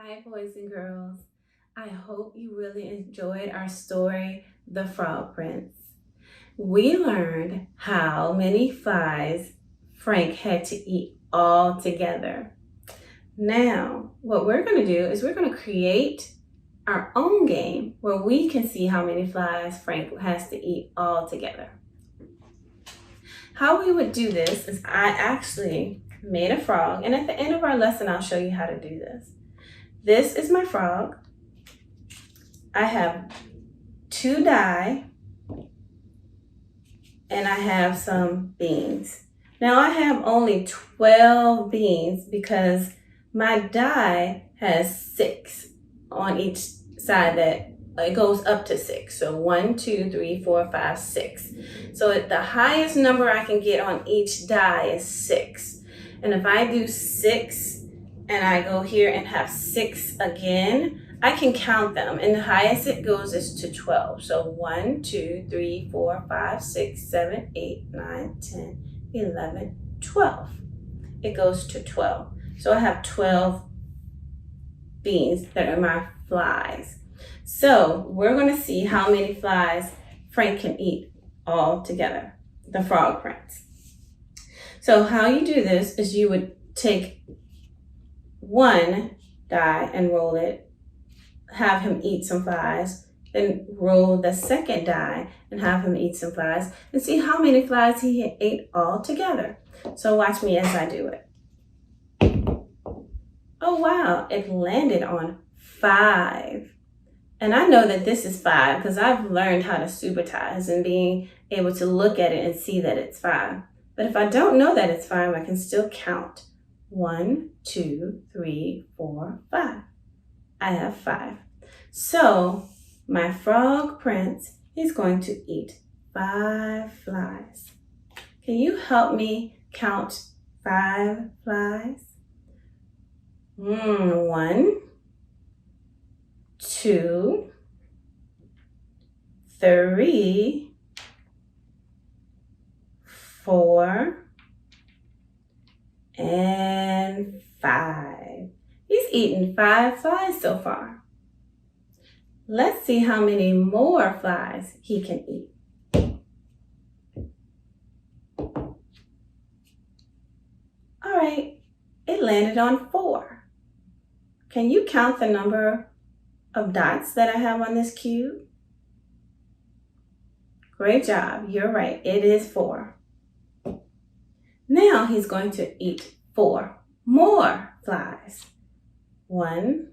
Hi, boys and girls. I hope you really enjoyed our story, The Frog Prince. We learned how many flies Frank had to eat all together. Now, what we're going to do is we're going to create our own game where we can see how many flies Frank has to eat all together. How we would do this is I actually made a frog, and at the end of our lesson, I'll show you how to do this. This is my frog. I have 2 die, and I have some beans. Now I have only 12 beans because my die has 6 on each side that it goes up to 6. So 1, 2, 3, 4, 5, 6. So the highest number I can get on each die is 6. And if I do 6 and I go here and have 6 again, I can count them, and the highest it goes is to 12. So 1, 2, 3, 4, 5, 6, 7, 8, 9, 10, 11, 12. It goes to 12. So I have 12 beans that are my flies. So we're going to see how many flies Frank can eat all together, the Frog Prince. So how you do this is you would take 1 die and roll it, have him eat some flies, then roll the second die and have him eat some flies, and see how many flies he ate all together. So watch me as I do it. Oh wow, it landed on 5. And I know that this is 5 because I've learned how to supertize and being able to look at it and see that it's 5. But if I don't know that it's 5, I can still count. 1, 2, 3, 4, 5. I have 5. So my Frog Prince is going to eat 5 flies. Can you help me count 5 flies? 1, 2, 3, 4, and 5. He's eaten 5 flies so far. Let's see how many more flies he can eat. All right, it landed on 4. Can you count the number of dots that I have on this cube? Great job, you're right, it is 4. Now he's going to eat 4 more flies. 1,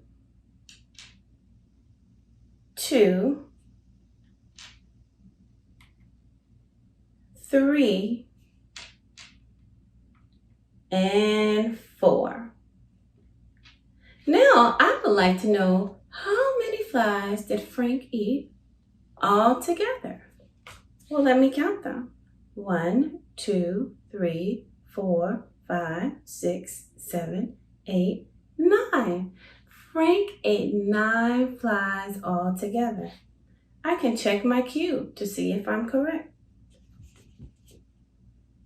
2, 3, and 4. Now I would like to know how many flies did Frank eat all together? Well, let me count them. 1, 2, 3, 4, 5, 6, 7, 8, 9. Frank ate 9 flies all together. I can check my cube to see if I'm correct.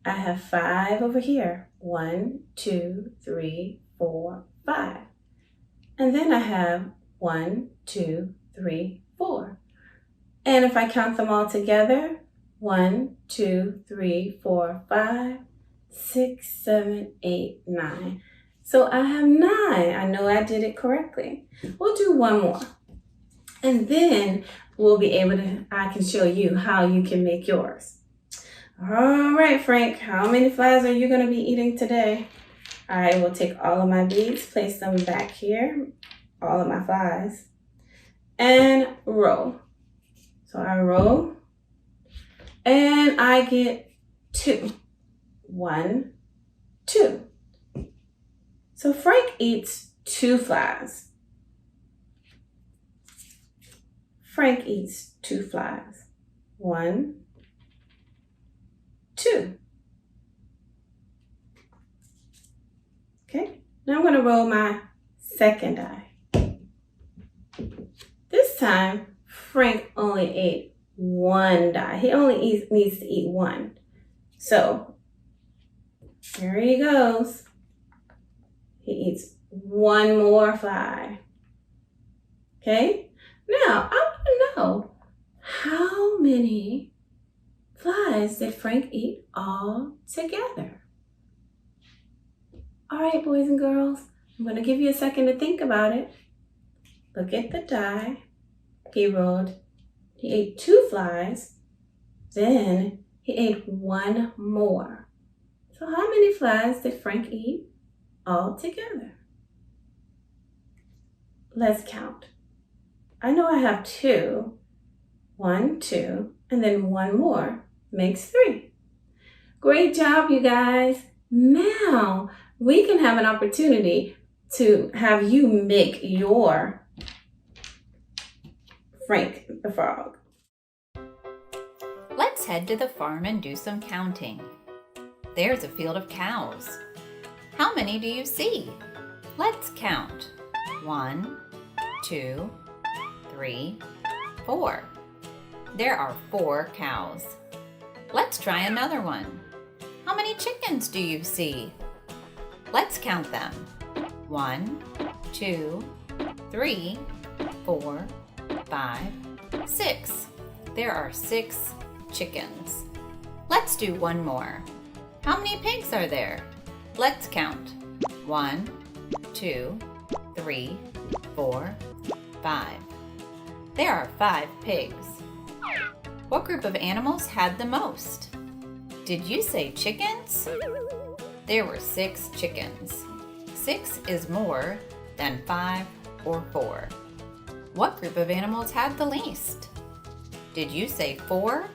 I have 5 over here. 1, 2, 3, 4, 5. And then I have 1, 2, 3, 4. And if I count them all together, 1, 2, 3, 4, 5, 6, 7, 8, 9. So I have 9. I know I did it correctly. We'll do one more. And then we'll be able to, I can show you how you can make yours. All right, Frank, how many flies are you going to be eating today? I will take all of my beads, place them back here, all of my flies, and roll. So I roll, and I get 2. 1, 2. So Frank eats 2 flies. Frank eats 2 flies. 1, 2. Okay, now I'm going to roll my second die. This time, Frank only ate 1 die. He only needs to eat 1. So here he goes. He eats 1 more fly. Okay? Now, I want to know, how many flies did Frank eat all together? All right, boys and girls, I'm going to give you a second to think about it. Look at the die. He ate 2 flies, then he ate 1 more. So how many flies did Frank eat all together? Let's count. I know I have 2. 1, 2, and then 1 more makes 3. Great job, you guys. Now we can have an opportunity to have you make your Frank the Frog. Let's head to the farm and do some counting. There's a field of cows. How many do you see? Let's count. 1, 2, 3, 4. There are 4 cows. Let's try another one. How many chickens do you see? Let's count them. 1, 2, 3, 4, 5, 6. There are 6 chickens. Let's do one more. How many pigs are there? Let's count. 1, 2, 3, 4, 5. There are 5 pigs. What group of animals had the most? Did you say chickens? There were 6 chickens. 6 is more than 5 or 4. What group of animals had the least? Did you say 4?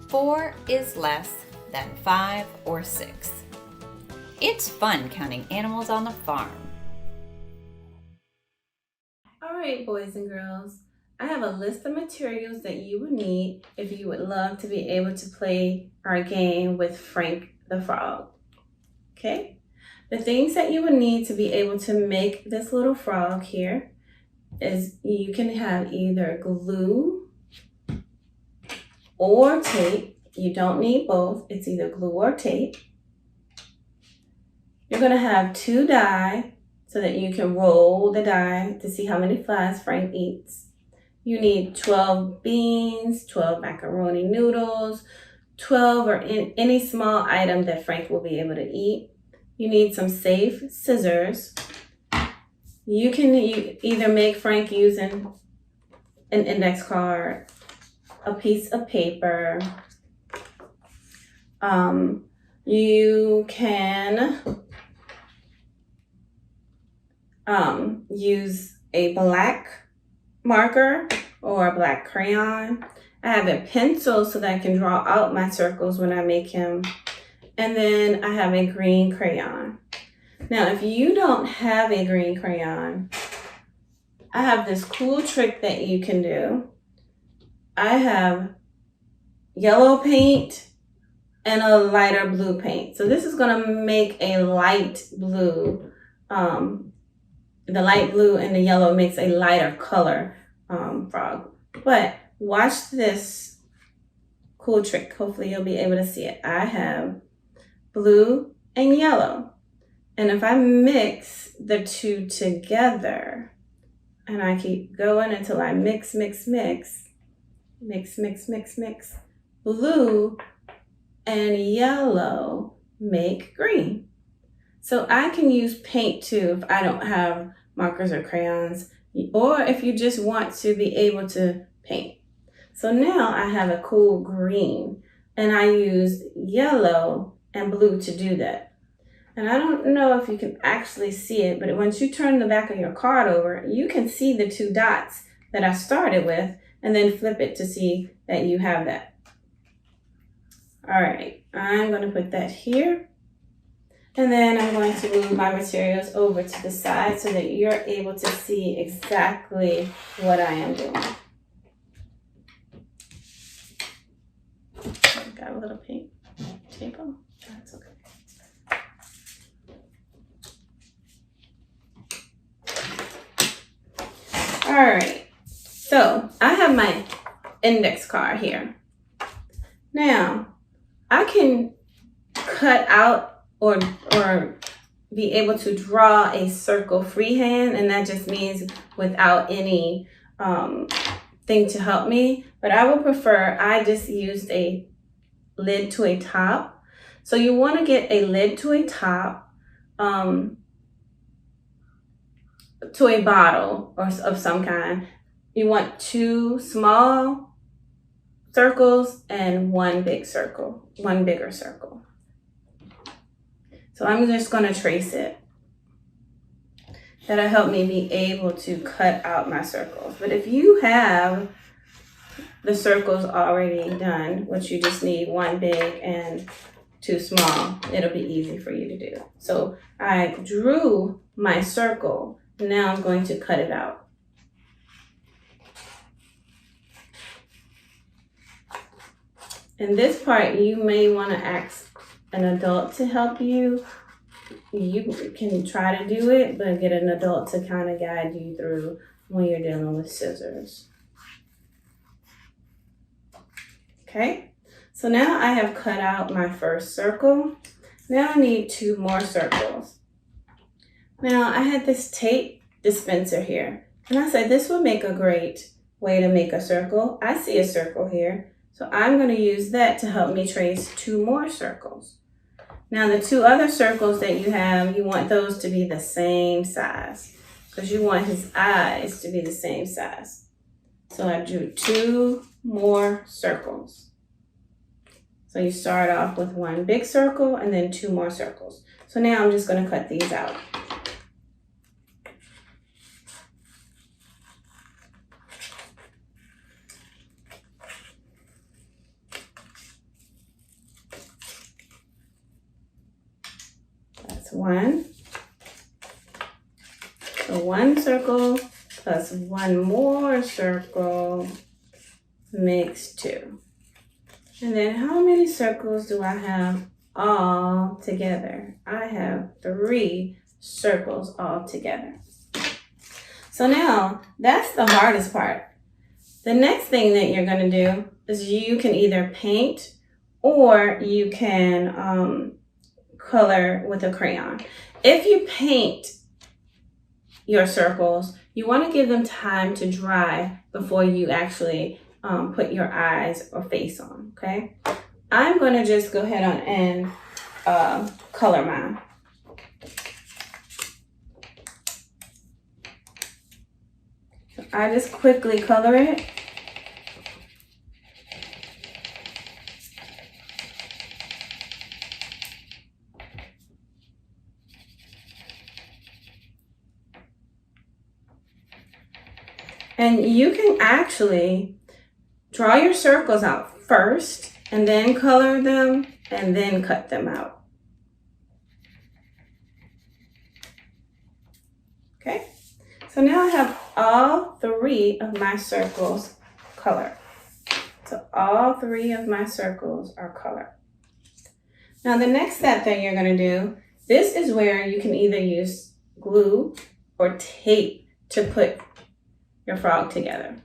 4 is less than 5 or 6. It's fun counting animals on the farm. All right, boys and girls, I have a list of materials that you would need if you would love to be able to play our game with Frank the Frog. Okay? The things that you would need to be able to make this little frog here is you can have either glue or tape. You don't need both. It's either glue or tape. You're going to have 2 die so that you can roll the die to see how many flies Frank eats. You need 12 beans, 12 macaroni noodles, 12 or any small item that Frank will be able to eat. You need some safe scissors. You can either make Frank using an index card, a piece of paper. You can use a black marker or a black crayon. I have a pencil so that I can draw out my circles when I make him. And then I have a green crayon. Now, if you don't have a green crayon, I have this cool trick that you can do. I have yellow paint and a lighter blue paint. So this is gonna make a light blue. The light blue and the yellow makes a lighter color frog. But watch this cool trick. Hopefully you'll be able to see it. I have blue and yellow. And if I mix the 2 together, and I keep going until I mix, blue and yellow make green. So I can use paint too if I don't have markers or crayons, or if you just want to be able to paint. So now I have a cool green, and I used yellow and blue to do that. And I don't know if you can actually see it, but once you turn the back of your card over, you can see the 2 dots that I started with, and then flip it to see that you have that. All right, I'm going to put that here. And then I'm going to move my materials over to the side so that you're able to see exactly what I am doing. Got a little pink tape on. That's okay. All right, so I have my index card here. Now, I can cut out or be able to draw a circle freehand, and that just means without any thing to help me. But I would prefer, I just used a lid to a top. So you want to get a lid to a top, to a bottle or of some kind. You want 2 small circles and 1 big circle, 1 bigger circle. So I'm just going to trace it. That'll help me be able to cut out my circles. But if you have the circles already done, which you just need 1 big and 2 small, it'll be easy for you to do. So I drew my circle. Now I'm going to cut it out. In this part, you may want to ask an adult to help you. You can try to do it, but get an adult to kind of guide you through when you're dealing with scissors. Okay, so now I have cut out my first circle. Now I need 2 more circles. Now I had this tape dispenser here, and I said this would make a great way to make a circle. I see a circle here, so I'm going to use that to help me trace 2 more circles. Now the 2 other circles that you have, you want those to be the same size because you want his eyes to be the same size. So I drew 2 more circles. So you start off with 1 big circle and then 2 more circles. So now I'm just going to cut these out. That's 1. So 1 circle plus 1 more circle makes 2. And then how many circles do I have all together? I have 3 circles all together. So now that's the hardest part. The next thing that you're going to do is you can either paint or you can color with a crayon. If you paint your circles, you want to give them time to dry before you actually put your eyes or face on, okay? I'm going to just go ahead on and color mine. So I just quickly color it. And you can actually draw your circles out first and then color them and then cut them out. Okay, so now I have all 3 of my circles colored. So all 3 of my circles are colored. Now the next step that you're going to do, this is where you can either use glue or tape to put your frog together.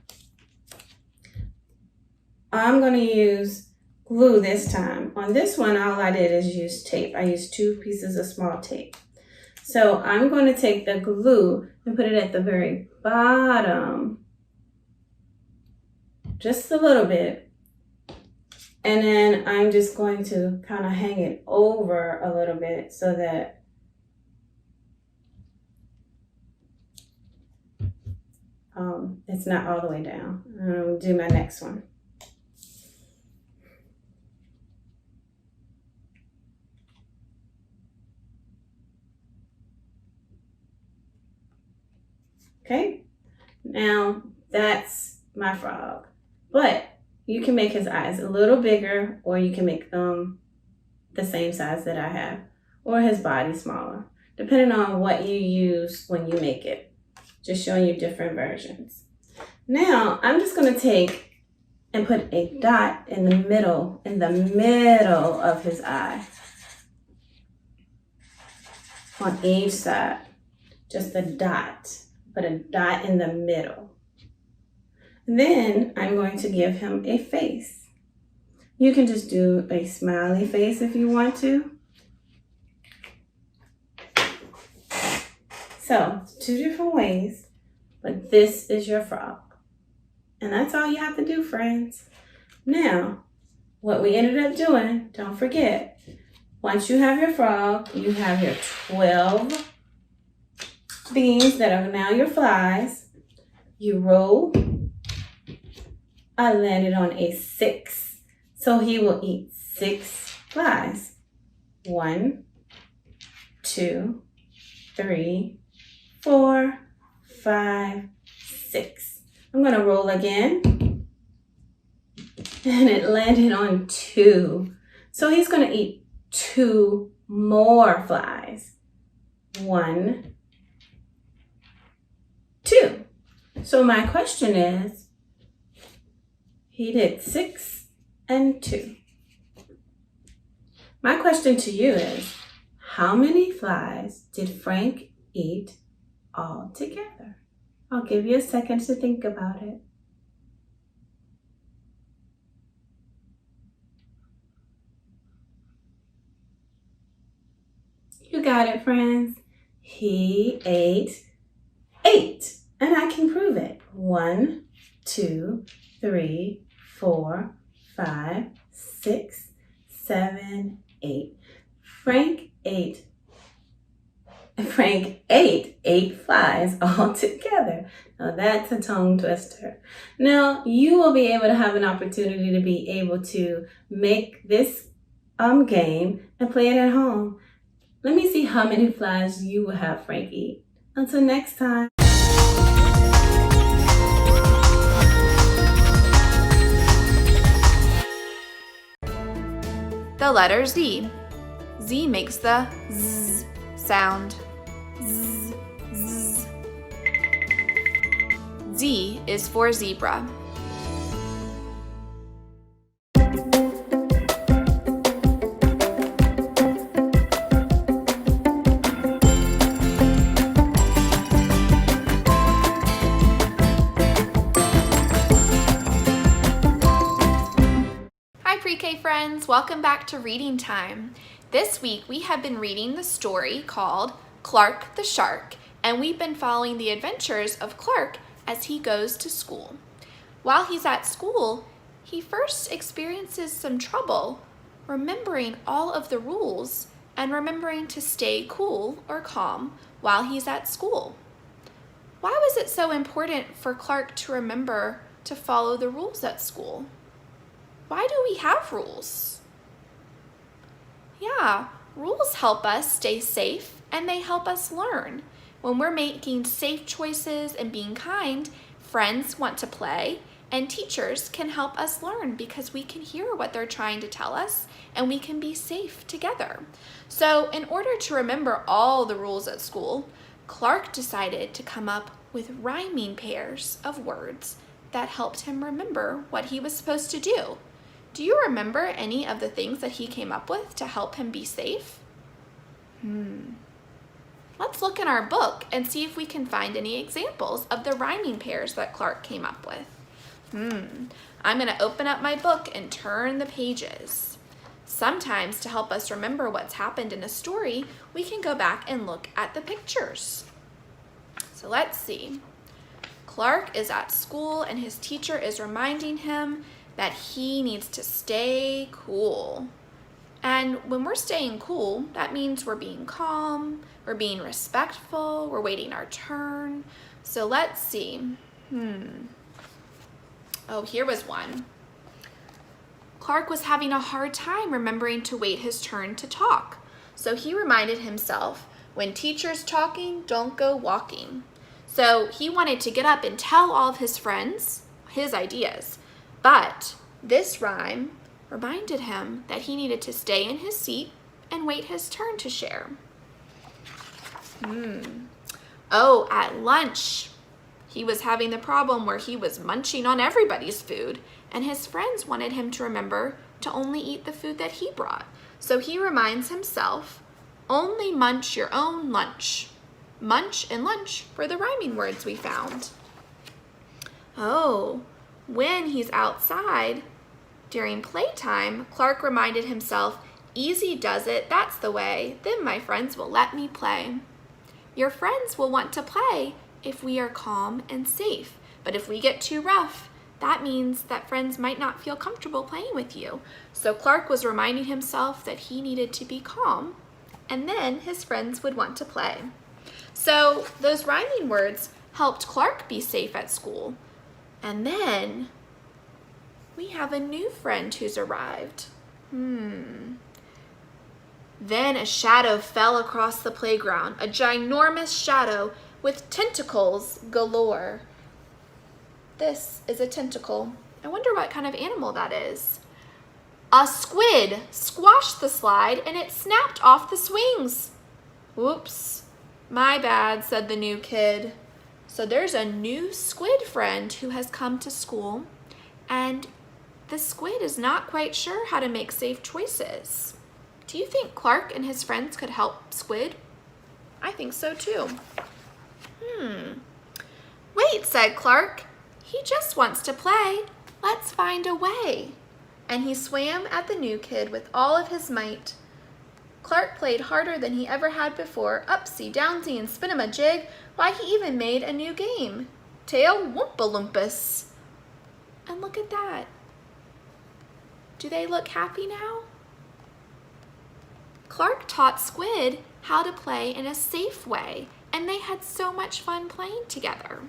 I'm going to use glue this time. On this one, all I did is use tape. I used 2 pieces of small tape. So I'm going to take the glue and put it at the very bottom, just a little bit. And then I'm just going to kind of hang it over a little bit so that it's not all the way down. I'll do my next one. Okay, now that's my frog. But you can make his eyes a little bigger, or you can make them the same size that I have, or his body smaller, depending on what you use when you make it. Just showing you different versions. Now I'm just going to take and put a dot in the middle of his eye on each side. Just a dot. Put a dot in the middle. Then I'm going to give him a face. You can just do a smiley face if you want to. So, two different ways, but this is your frog. And that's all you have to do, friends. Now, what we ended up doing, don't forget, once you have your frog, you have your 12 beans that are now your flies. You roll. I landed on a 6. So he will eat 6 flies. 1, 2, 3, 4, 5, 6. I'm going to roll again. And it landed on 2. So he's going to eat 2 more flies. 1, 2. So my question is, he did 6 and 2. My question to you is, how many flies did Frank eat all together? I'll give you a second to think about it. You got it, friends. He ate 8, and I can prove it. 1, 2, 3, 4, 5, 6, 7, 8. Frank ate 8 flies all together. Now that's a tongue twister. Now you will be able to have an opportunity to be able to make this game and play it at home. Let me see how many flies you will have Frank eat. Until next time. The letter Z. Z makes the Z sound. Z, Z. Z is for zebra. Pre-K friends, welcome back to Reading Time. This week we have been reading the story called Clark the Shark, and we've been following the adventures of Clark as he goes to school. While he's at school, he first experiences some trouble remembering all of the rules and remembering to stay cool or calm while he's at school. Why was it so important for Clark to remember to follow the rules at school? Why do we have rules? Yeah, rules help us stay safe and they help us learn. When we're making safe choices and being kind, friends want to play and teachers can help us learn because we can hear what they're trying to tell us and we can be safe together. So in order to remember all the rules at school, Clark decided to come up with rhyming pairs of words that helped him remember what he was supposed to do. Do you remember any of the things that he came up with to help him be safe? Let's look in our book and see if we can find any examples of the rhyming pairs that Clark came up with. I'm going to open up my book and turn the pages. Sometimes to help us remember what's happened in a story, we can go back and look at the pictures. So let's see. Clark is at school and his teacher is reminding him that he needs to stay cool. And when we're staying cool, that means we're being calm, we're being respectful, we're waiting our turn. So let's see. Oh, here was one. Clark was having a hard time remembering to wait his turn to talk. So he reminded himself, when teacher's talking, don't go walking. So he wanted to get up and tell all of his friends his ideas. But this rhyme reminded him that he needed to stay in his seat and wait his turn to share. Oh, at lunch, he was having the problem where he was munching on everybody's food, and his friends wanted him to remember to only eat the food that he brought. So he reminds himself, only munch your own lunch. Munch and lunch were the rhyming words we found. Oh, when he's outside during playtime, Clark reminded himself, easy does it, that's the way, then my friends will let me play. your friends will want to play if we are calm and safe. But if we get too rough, that means that friends might not feel comfortable playing with you. So Clark was reminding himself that he needed to be calm, and then his friends would want to play. So those rhyming words helped Clark be safe at school. And then we have a new friend who's arrived. Then a shadow fell across the playground, a ginormous shadow with tentacles galore. This is a tentacle. I wonder what kind of animal that is. A squid squashed the slide and it snapped off the swings. Whoops, my bad, said the new kid. So there's a new squid friend who has come to school, and the squid is not quite sure how to make safe choices. Do you think Clark and his friends could help Squid? I think so too. Wait, said Clark. He just wants to play. Let's find a way. And he swam at the new kid with all of his might. Clark played harder than he ever had before, upsy, downsy, and spin-em-a-jig. Why, he even made a new game. Tail Woompalompus. And look at that. Do they look happy now? Clark taught Squid how to play in a safe way, and they had so much fun playing together.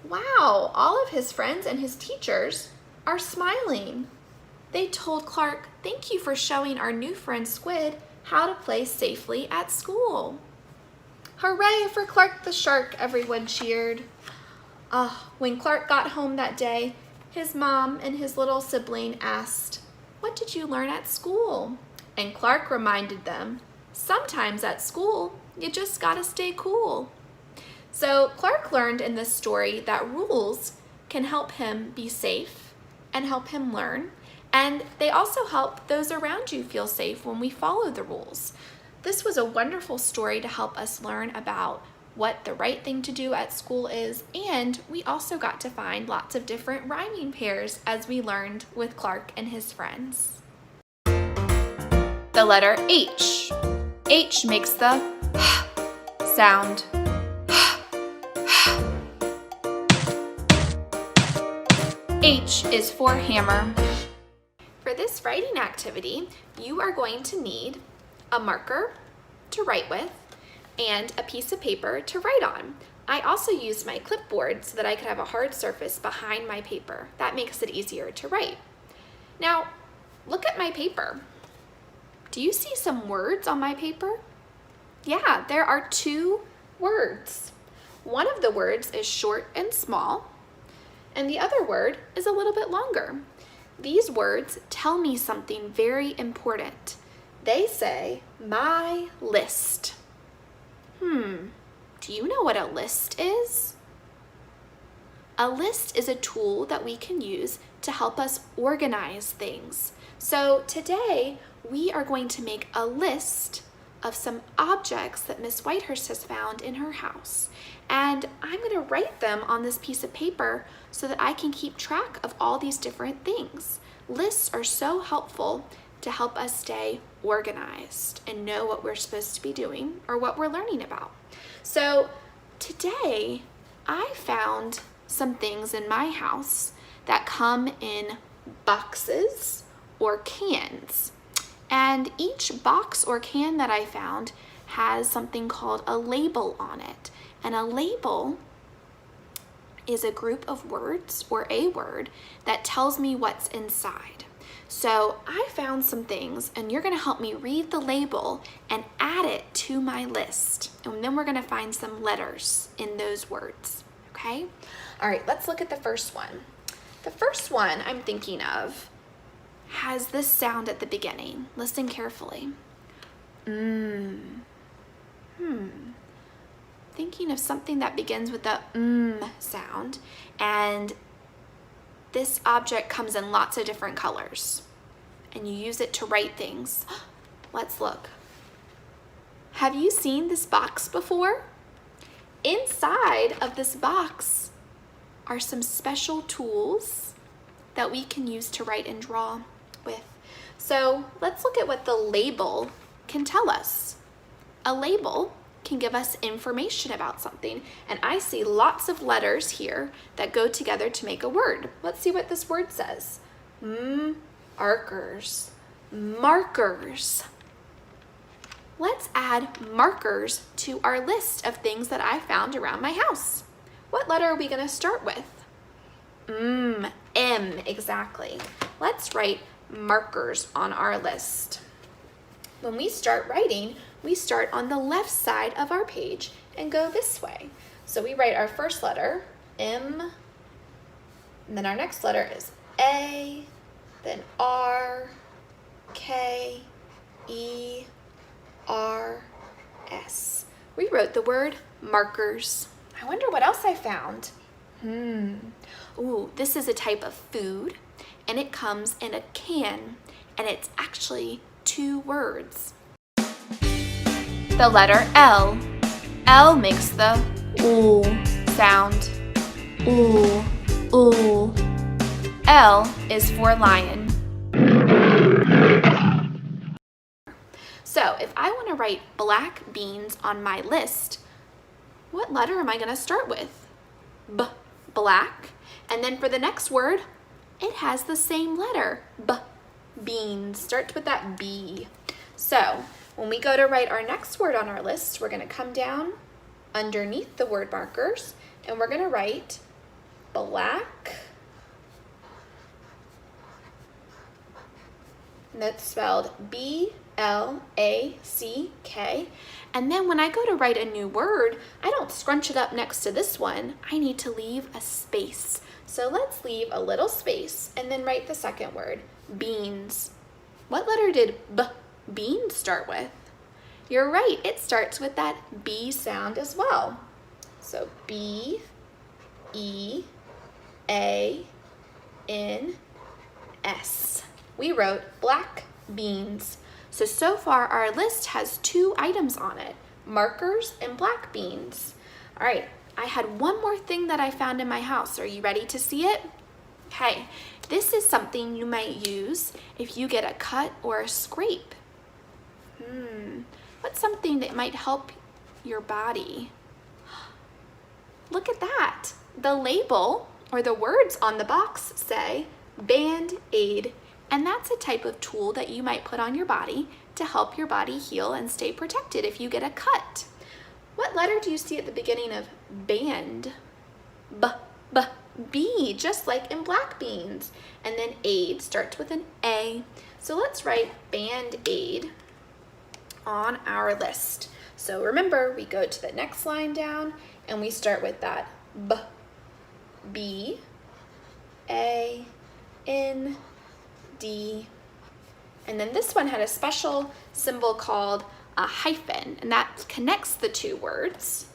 Wow, all of his friends and his teachers are smiling. They told Clark, "Thank you for showing our new friend Squid how to play safely at school." Hooray for Clark the Shark, everyone cheered. When Clark got home that day, his mom and his little sibling asked, "What did you learn at school?" And Clark reminded them, "Sometimes at school, you just gotta stay cool." So Clark learned in this story that rules can help him be safe and help him learn, and they also help those around you feel safe when we follow the rules. This was a wonderful story to help us learn about what the right thing to do at school is, and we also got to find lots of different rhyming pairs as we learned with Clark and his friends. The letter H. H makes the sound. H is for hammer. For this writing activity, you are going to need a marker to write with and a piece of paper to write on. I also used my clipboard so that I could have a hard surface behind my paper. That makes it easier to write. Now, look at my paper. Do you see some words on my paper? Yeah, there are 2 words. One of the words is short and small, and the other word is a little bit longer. These words tell me something very important. They say, my list. Do you know what a list is? A list is a tool that we can use to help us organize things. So today, we are going to make a list of some objects that Miss Whitehurst has found in her house. And I'm going to write them on this piece of paper so that I can keep track of all these different things. Lists are so helpful to help us stay organized and know what we're supposed to be doing or what we're learning about. So today, I found some things in my house that come in boxes or cans. And each box or can that I found has something called a label on it. And a label is a group of words or a word that tells me what's inside. So I found some things, and you're gonna help me read the label and add it to my list. And then we're gonna find some letters in those words, okay? All right, let's look at the first one. The first one I'm thinking of has this sound at the beginning. Listen carefully. Thinking of something that begins with the sound, and this object comes in lots of different colors, and you use it to write things. Let's look. Have you seen this box before? Inside of this box are some special tools that we can use to write and draw with. So let's look at what the label can tell us. A label can give us information about something, and I see lots of letters here that go together to make a word. Let's see what this word says. Markers. Markers. Let's add markers to our list of things that I found around my house. What letter are we going to start with? M, exactly. Let's write markers on our list. When we start writing, we start on the left side of our page and go this way. So we write our first letter, M, and then our next letter is A, then R, K, E, R, S. We wrote the word markers. I wonder what else I found. Ooh, this is a type of food, and it comes in a can, and it's actually 2 words. The letter L. L makes the oo sound. Ooh, ooh. L is for lion. So if I want to write black beans on my list, what letter am I going to start with? B, black. And then for the next word, it has the same letter, B, beans. Starts with that B. So when we go to write our next word on our list, we're going to come down underneath the word markers, and we're going to write black. And that's spelled B-L-A-C-K. And then when I go to write a new word, I don't scrunch it up next to this one. I need to leave a space. So let's leave a little space and then write the second word, beans. What letter did beans start with? You're right, it starts with that B sound as well. So B-E-A-N-S. We wrote black beans. So far our list has 2 items on it, markers and black beans. All right, I had one more thing that I found in my house. Are you ready to see it? Okay, this is something you might use if you get a cut or a scrape. What's something that might help your body? Look at that. The label or the words on the box say Band-Aid, and that's a type of tool that you might put on your body to help your body heal and stay protected if you get a cut. What letter do you see at the beginning of band? B, just like in black beans. And then aid starts with an A. So let's write Band-Aid on our list. So remember, we go to the next line down and we start with that B, A, N, D. And then this one had a special symbol called a hyphen, and that connects the 2 words.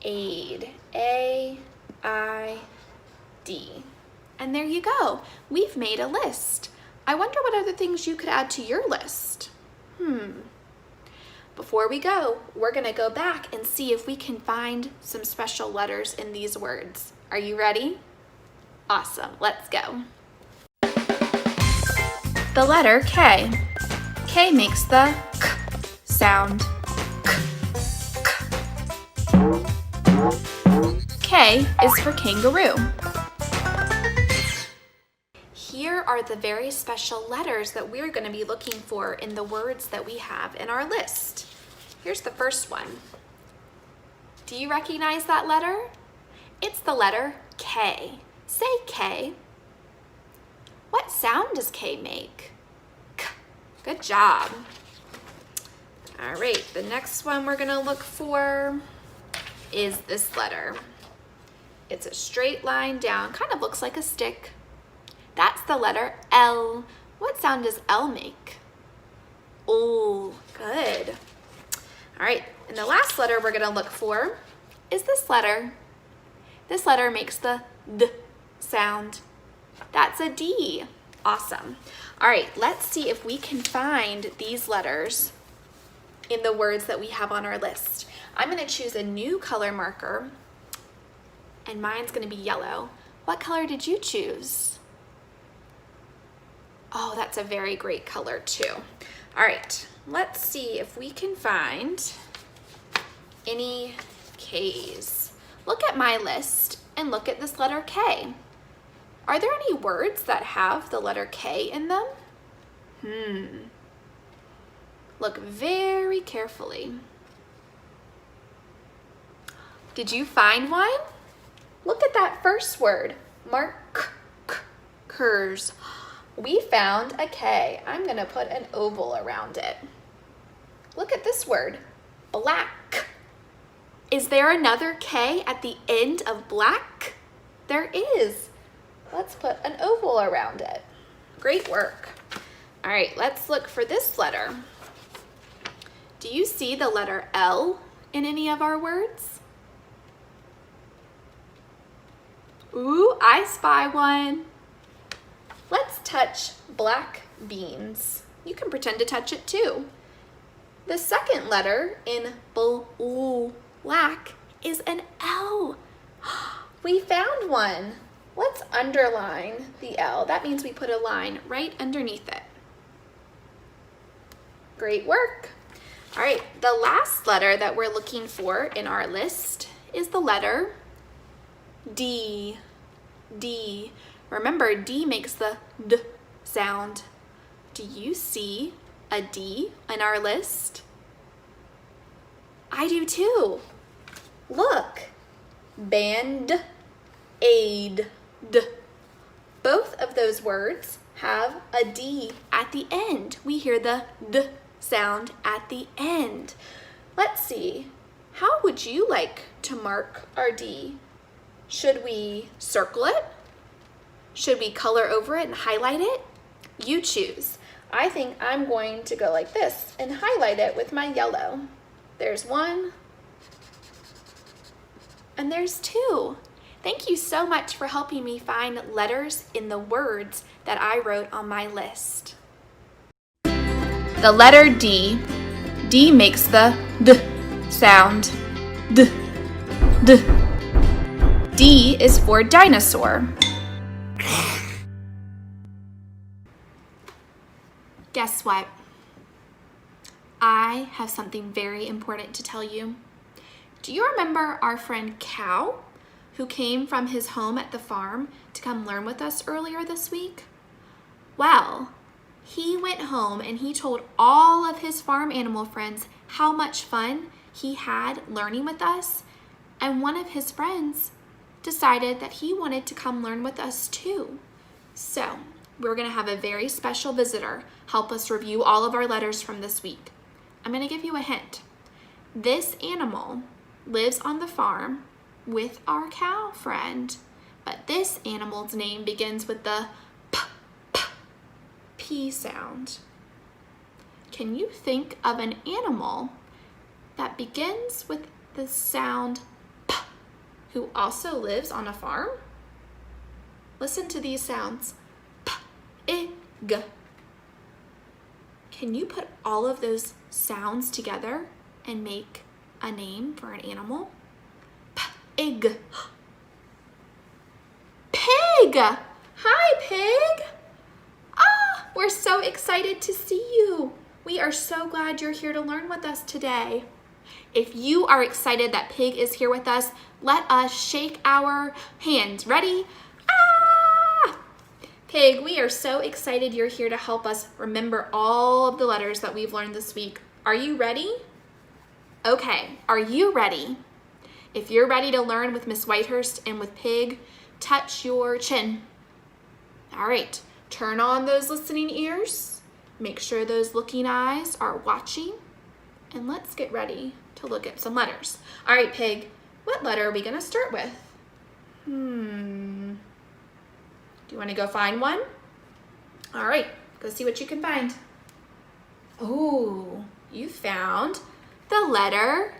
Aid, A-I-D. And there you go. We've made a list. I wonder what other things you could add to your list. Before we go, we're going to go back and see if we can find some special letters in these words. Are you ready? Awesome. Let's go. The letter K. K makes the K sound. K is for kangaroo. Here are the very special letters that we're going to be looking for in the words that we have in our list. Here's the first one. Do you recognize that letter? It's the letter K. Say K. What sound does K make? K. Good job. All right, the next one we're going to look for is this letter. It's a straight line down, kind of looks like a stick. That's the letter L. What sound does L make? Oh, good. All right, and the last letter we're going to look for is this letter. This letter makes the D sound. That's a D. Awesome. All right, let's see if we can find these letters in the words that we have on our list. I'm going to choose a new color marker, and mine's going to be yellow. What color did you choose? Oh, that's a very great color too. All right, let's see if we can find any K's. Look at my list and look at this letter K. Are there any words that have the letter K in them? Look very carefully. Did you find one? Look at that first word, markers. We found a K. I'm gonna put an oval around it. Look at this word, black. Is there another K at the end of black? There is. Let's put an oval around it. Great work. All right, let's look for this letter. Do you see the letter L in any of our words? Ooh, I spy one. Let's touch black beans. You can pretend to touch it too. The second letter in black is an L. We found one. Let's underline the L. That means we put a line right underneath it. Great work. All right, the last letter that we're looking for in our list is the letter D. D. Remember, D makes the D sound. Do you see a D in our list? I do too. Look, band-aid. Both of those words have a D at the end. We hear the D sound at the end. Let's see, how would you like to mark our D? Should we circle it? Should we color over it and highlight it? You choose. I think I'm going to go like this and highlight it with my yellow. There's one, and there's two. Thank you so much for helping me find letters in the words that I wrote on my list. The letter D. D makes the D sound. D. D. D is for dinosaur. Guess what? I have something very important to tell you. Do you remember our friend Cow, who came from his home at the farm to come learn with us earlier this week? Well, he went home and he told all of his farm animal friends how much fun he had learning with us, and one of his friends decided that he wanted to come learn with us too. So we're gonna have a very special visitor help us review all of our letters from this week. I'm gonna give you a hint. This animal lives on the farm with our cow friend, but this animal's name begins with the P sound. Can you think of an animal that begins with the sound P, who also lives on a farm? Listen to these sounds. P, I, G. Can you put all of those sounds together and make a name for an animal? Pig. Pig! Hi, Pig! Ah, we're so excited to see you. We are so glad you're here to learn with us today. If you are excited that Pig is here with us, let us shake our hands. Ready? Ah! Pig, we are so excited you're here to help us remember all of the letters that we've learned this week. Are you ready? Okay, are you ready? If you're ready to learn with Miss Whitehurst and with Pig, touch your chin. All right, turn on those listening ears. Make sure those looking eyes are watching. And let's get ready to look at some letters. All right, Pig, what letter are we gonna start with? Do you wanna go find one? All right, go see what you can find. Oh, you found the letter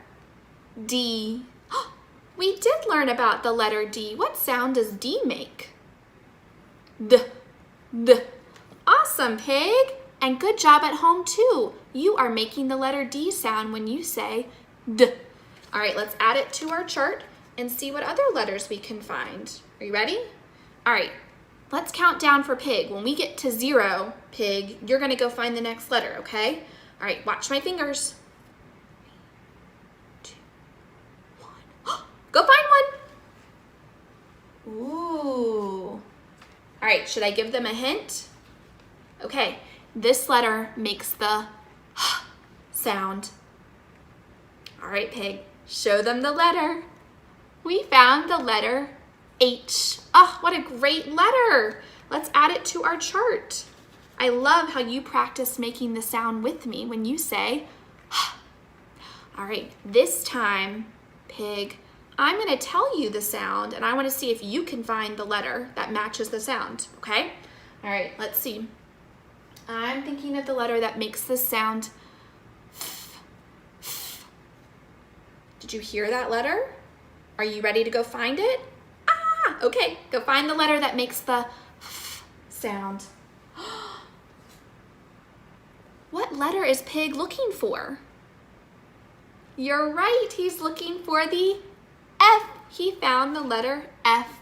D. We did learn about the letter D. What sound does D make? D, D. Awesome, Pig. And good job at home too. You are making the letter D sound when you say D. All right, let's add it to our chart and see what other letters we can find. Are you ready? All right, let's count down for Pig. When we get to 0, Pig, you're gonna go find the next letter, okay? All right, watch my fingers. 2, 1. Go find one. Ooh. All right, should I give them a hint? Okay, this letter makes the sound. All right, Pig, show them the letter. We found the letter H. Oh, what a great letter. Let's add it to our chart. I love how you practice making the sound with me when you say, all right, this time, Pig, I'm gonna tell you the sound and I wanna see if you can find the letter that matches the sound, okay? All right, let's see. I'm thinking of the letter that makes the sound Did you hear that letter? Are you ready to go find it? Ah, okay, go find the letter that makes the sound. What letter is Pig looking for? You're right, he's looking for the F. He found the letter F.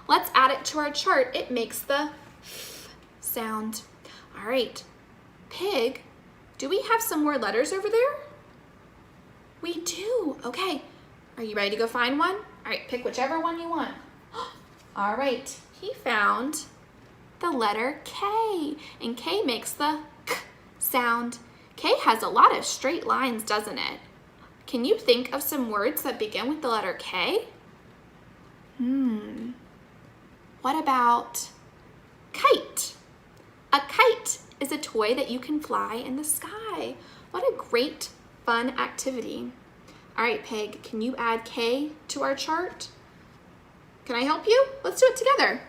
Let's add it to our chart. It makes the sound. All right, Pig, do we have some more letters over there? We do. Okay, are you ready to go find one? All right, pick whichever one you want. All right, he found the letter K, and K makes the K sound. K has a lot of straight lines, doesn't it? Can you think of some words that begin with the letter K? What about kite? A kite is a toy that you can fly in the sky. What a great, fun activity. All right, Pig, can you add K to our chart? Can I help you? Let's do it together.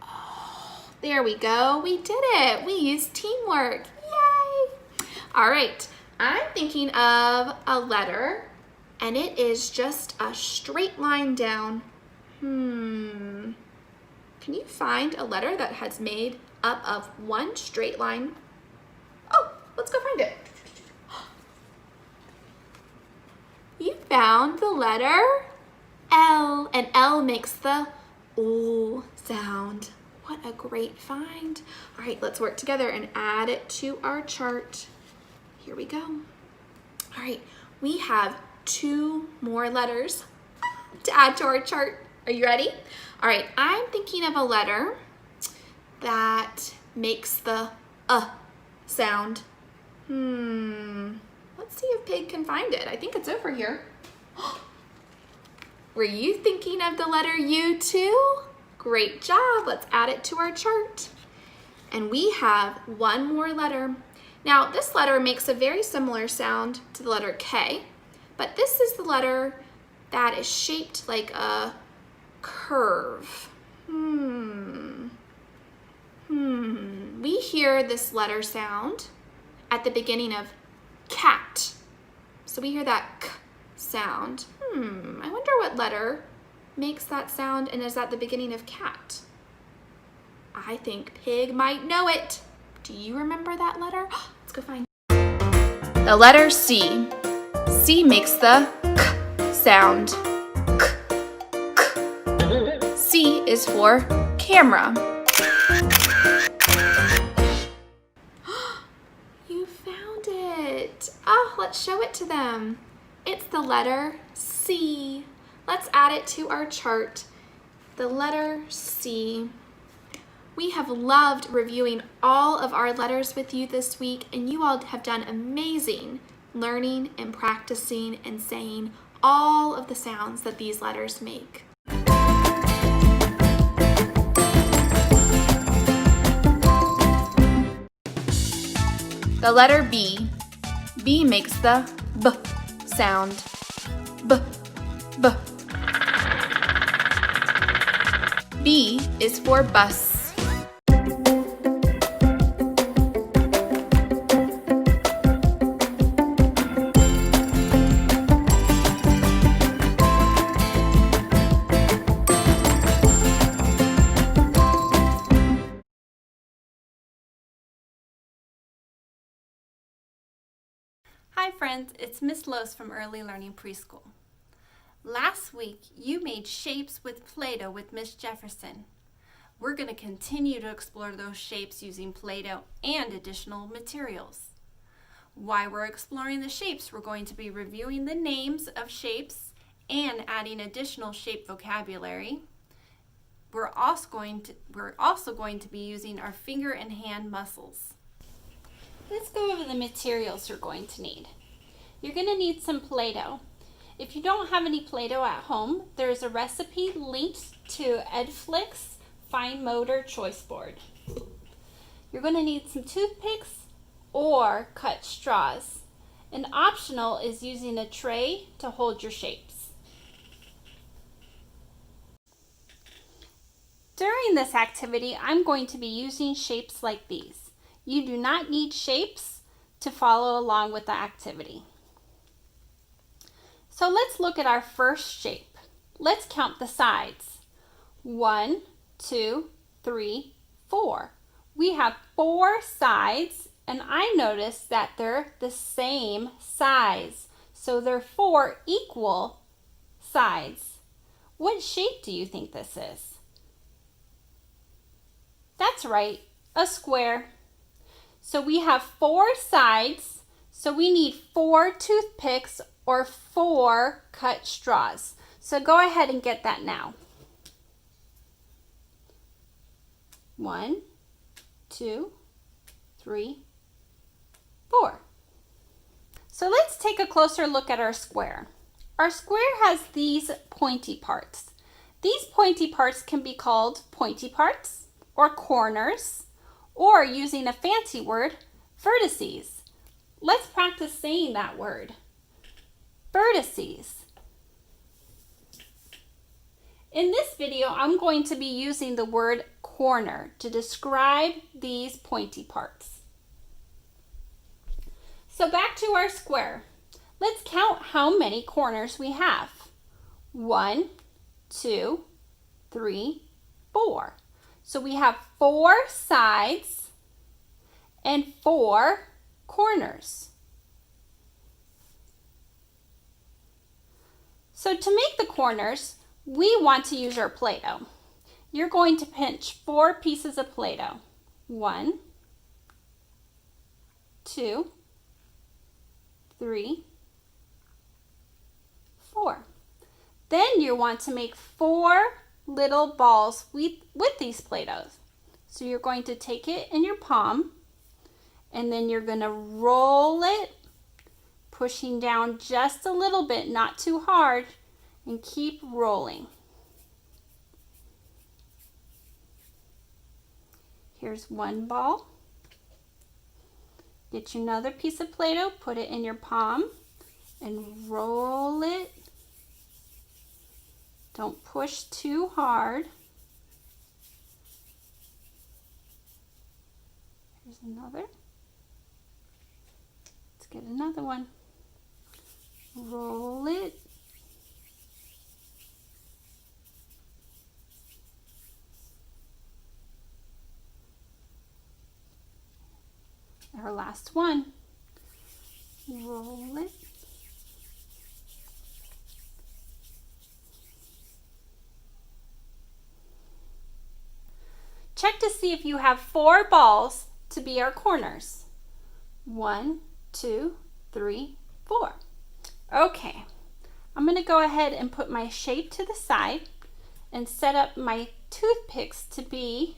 Oh, there we go. We did it. We used teamwork. Yay! All right, I'm thinking of a letter, and it is just a straight line down. Can you find a letter that has made up of one straight line? Oh, let's go find it. You found the letter L, and L makes the O sound. What a great find. All right, let's work together and add it to our chart. Here we go. All right, we have 2 more letters to add to our chart. Are you ready? All right, I'm thinking of a letter that makes the sound. Let's see if Pig can find it. I think it's over here. Were you thinking of the letter U too? Great job. Let's add it to our chart. And we have 1 more letter. Now, this letter makes a very similar sound to the letter K, but this is the letter that is shaped like a curve. We hear this letter sound at the beginning of cat. So we hear that K sound. I wonder what letter makes that sound and is at the beginning of cat. I think Pig might know it. Do you remember that letter? Let's go find it. The letter C. C makes the K sound. K, K. C is for camera. You found it. Oh, let's show it to them. It's the letter C. Let's add it to our chart. The letter C. We have loved reviewing all of our letters with you this week, and you all have done amazing learning and practicing and saying all of the sounds that these letters make. The letter B. B makes the B sound. B, B. B is for bus. Hi friends, it's Miss Lose from Early Learning Preschool. Last week, you made shapes with Play-Doh with Miss Jefferson. We're going to continue to explore those shapes using Play-Doh and additional materials. While we're exploring the shapes, we're going to be reviewing the names of shapes and adding additional shape vocabulary. We're also going to be using our finger and hand muscles. Let's go over the materials you're going to need. You're going to need some Play-Doh. If you don't have any Play-Doh at home, there's a recipe linked to Edflix Fine Motor Choice Board. You're going to need some toothpicks or cut straws. And optional is using a tray to hold your shapes. During this activity, I'm going to be using shapes like these. You do not need shapes to follow along with the activity. So let's look at our first shape. Let's count the sides. 1, 2, 3, 4. We have 4 sides, and I noticed that they're the same size. So they're 4 equal sides. What shape do you think this is? That's right, a square. So we have 4 sides, so we need 4 toothpicks or 4 cut straws. So go ahead and get that now. 1, 2, 3, 4. So let's take a closer look at our square. Our square has these pointy parts. These pointy parts can be called pointy parts or corners, or using a fancy word, vertices. Let's practice saying that word. Vertices. In this video, I'm going to be using the word corner to describe these pointy parts. So back to our square. Let's count how many corners we have. 1, 2, 3, 4. So we have 4 sides and 4 corners. So to make the corners, we want to use our Play-Doh. You're going to pinch 4 pieces of Play-Doh. 1, 2, 3, 4. Then you want to make 4 little balls with these Play-Dohs. So you're going to take it in your palm, and then you're going to roll it, pushing down just a little bit, not too hard, and keep rolling. Here's one ball. Get you another piece of Play-Doh, put it in your palm, and roll it. Don't push too hard. Here's another. Let's get another one. Roll it. Our last one. Roll it. Check to see if you have 4 balls to be our corners. 1, 2, 3, 4. Okay, I'm going to go ahead and put my shape to the side and set up my toothpicks to be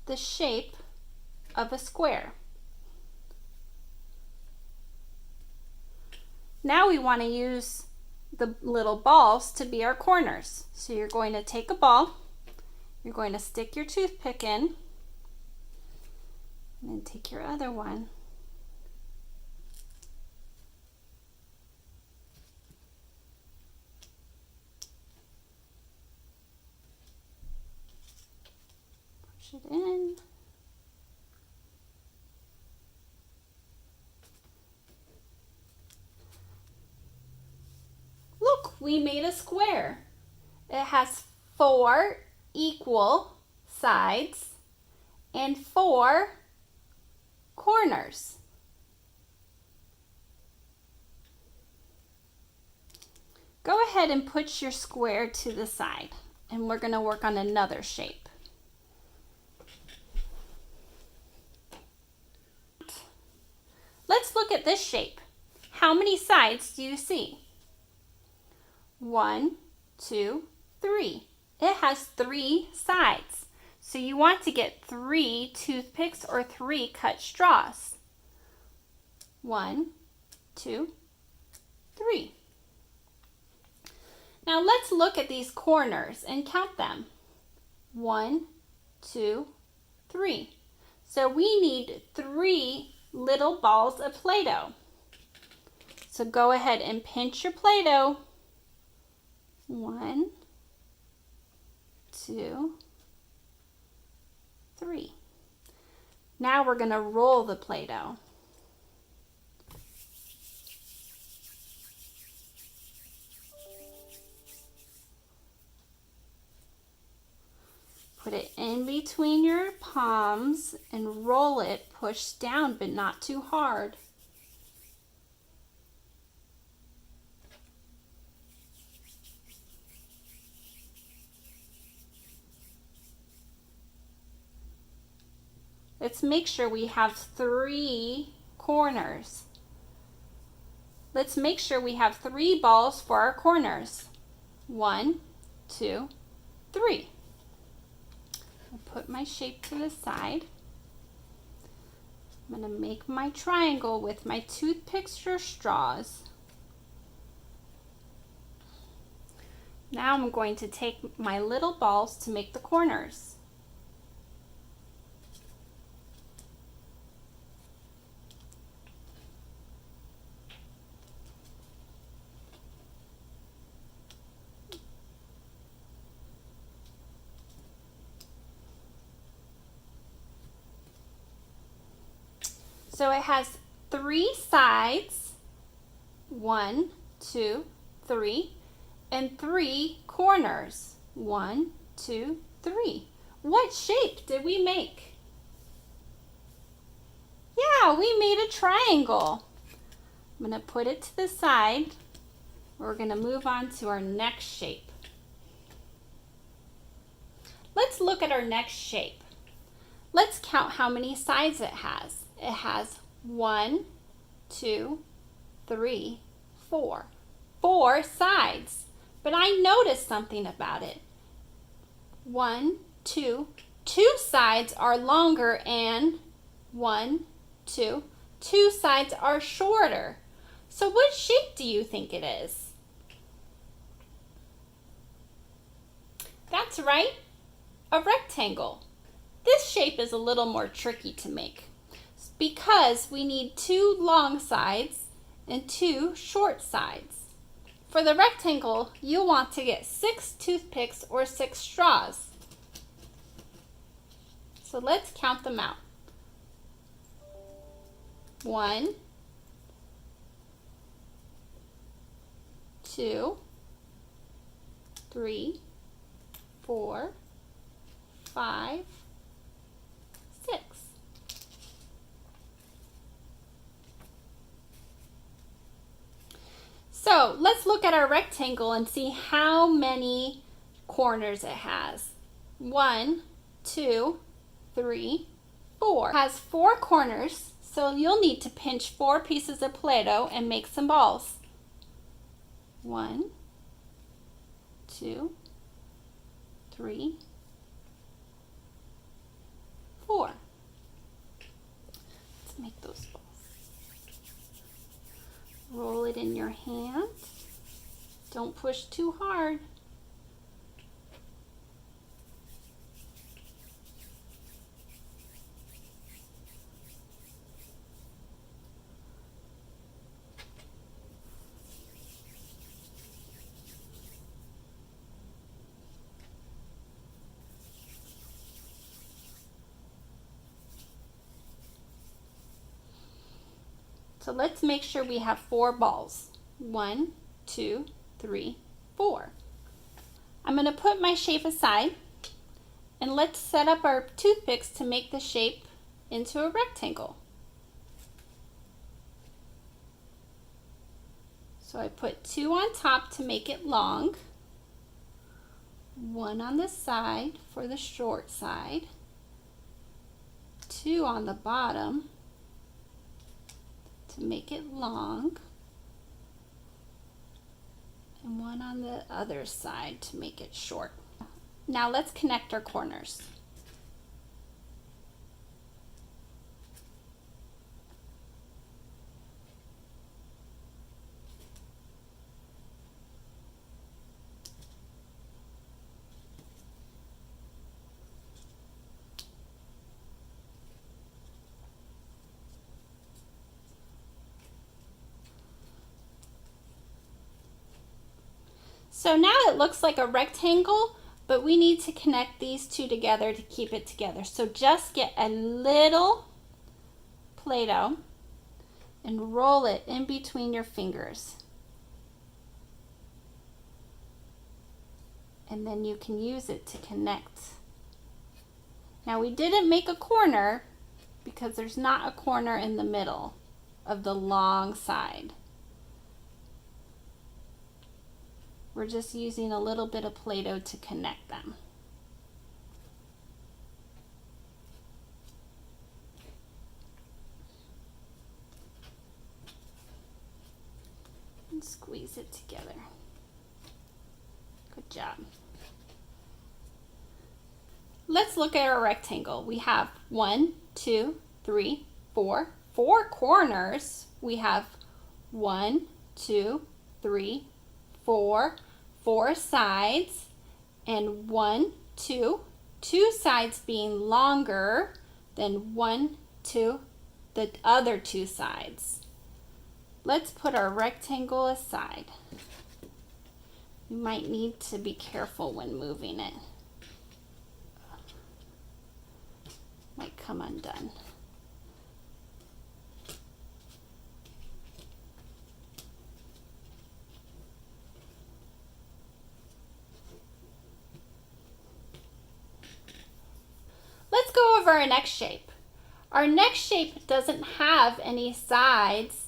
the shape of a square. Now we want to use the little balls to be our corners. So you're going to take a ball, you're going to stick your toothpick in, and then take your other one. Push it in. Look, we made a square. It has 4 equal sides and 4 corners. Go ahead and put your square to the side, and we're going to work on another shape. shape. How many sides do you see? 1, 2, 3. It has 3 sides. So you want to get 3 toothpicks or 3 cut straws. 1, 2, 3. Now let's look at these corners and count them. 1, 2, 3. So we need 3 little balls of Play-Doh. So go ahead and pinch your Play-Doh. 1, 2, 3. Now we're going to roll the Play-Doh. Put it in between your palms and roll it. Push down, but not too hard. Let's make sure we have 3 corners. Let's make sure we have 3 balls for our corners. 1, 2, 3. I'll put my shape to the side. I'm going to make my triangle with my toothpicks or straws. Now I'm going to take my little balls to make the corners. So it has 3 sides, 1, 2, 3, and 3 corners, 1, 2, 3. What shape did we make? Yeah, we made a triangle. I'm going to put it to the side. We're going to move on to our next shape. Let's look at our next shape. Let's count how many sides it has. It has 1, 2, 3, 4. 4 sides. But I noticed something about it. 1, 2. 2 sides are longer and 1, 2. 2 sides are shorter. So what shape do you think it is? That's right, a rectangle. This shape is a little more tricky to make because we need 2 long sides and 2 short sides. For the rectangle, you want to get 6 toothpicks or 6 straws. So let's count them out. 1, 2, 3, 4, 5, 6. So let's look at our rectangle and see how many corners it has. 1, 2, 3, 4. It has 4 corners, so you'll need to pinch 4 pieces of Play-Doh and make some balls. 1, 2, 3, 4. Let's make those balls. Roll it in your hand. Don't push too hard. So let's make sure we have 4 balls. 1, 2, 3, 4. I'm going to put my shape aside and let's set up our toothpicks to make the shape into a rectangle. So I put 2 on top to make it long, 1 on the side for the short side, 2 on the bottom to make it long, and one on the other side to make it short. Now let's connect our corners. So now it looks like a rectangle, but we need to connect these two together to keep it together. So just get a little Play-Doh and roll it in between your fingers. And then you can use it to connect. Now we didn't make a corner because there's not a corner in the middle of the long side. We're just using a little bit of Play-Doh to connect them. And squeeze it together. Good job. Let's look at our rectangle. We have 1, 2, 3, 4. 4 corners. We have 1, 2, 3, 4. 4 sides, and 1, 2. 2 sides being longer than 1, 2, the other 2 sides. Let's put our rectangle aside. You might need to be careful when moving it. Might come undone. Let's go over our next shape. Our next shape doesn't have any sides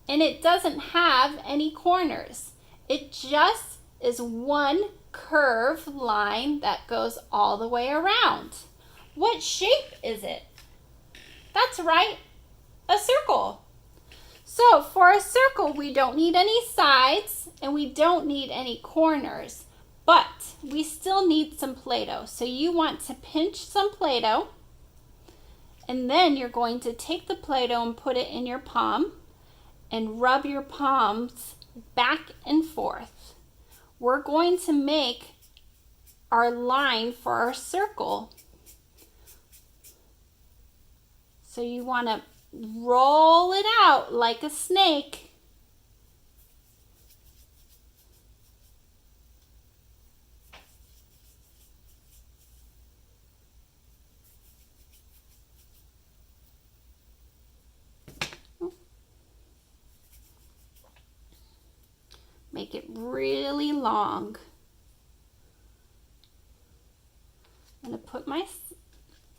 and it doesn't have any corners. It just is one curved line that goes all the way around. What shape is it? That's right, a circle. So for a circle, we don't need any sides and we don't need any corners. But we still need some Play-Doh. So you want to pinch some Play-Doh, and then you're going to take the Play-Doh and put it in your palm and rub your palms back and forth. We're going to make our line for our circle. So you want to roll it out like a snake. Make it really long. I'm going to put my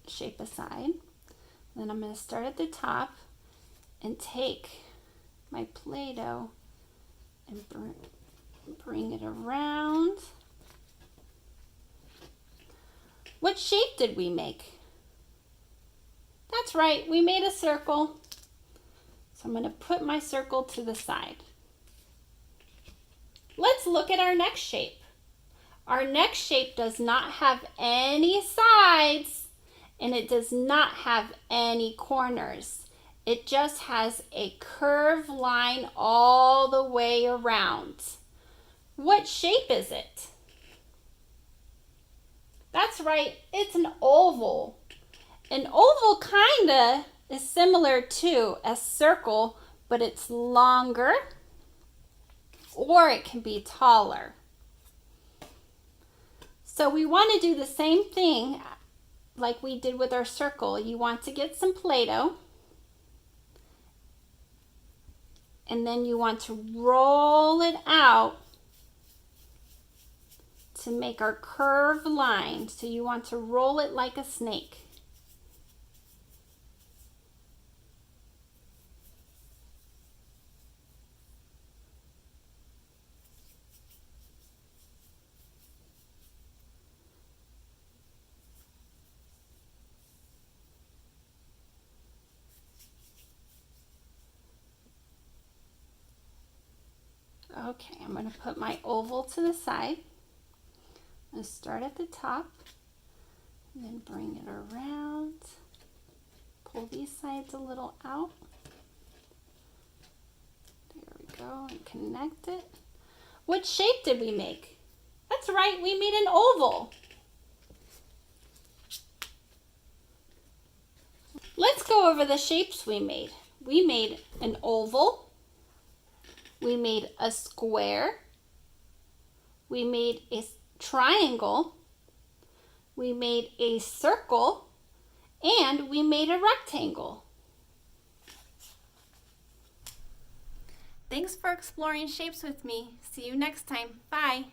shape aside. Then I'm going to start at the top and take my Play-Doh and bring it around. What shape did we make? That's right, we made a circle. So I'm going to put my circle to the side. Let's look at our next shape. Our next shape does not have any sides and it does not have any corners. It just has a curved line all the way around. What shape is it? That's right, it's an oval. An oval kinda is similar to a circle, but it's longer, or it can be taller. So we want to do the same thing like we did with our circle. You want to get some Play-Doh, and then you want to roll it out to make our curved line. So you want to roll it like a snake. Okay, I'm going to put my oval to the side. I'm going to start at the top and then bring it around. Pull these sides a little out. There we go, and connect it. What shape did we make? That's right, we made an oval. Let's go over the shapes we made. We made an oval. We made a square. We made a triangle. We made a circle. And we made a rectangle. Thanks for exploring shapes with me. See you next time. Bye.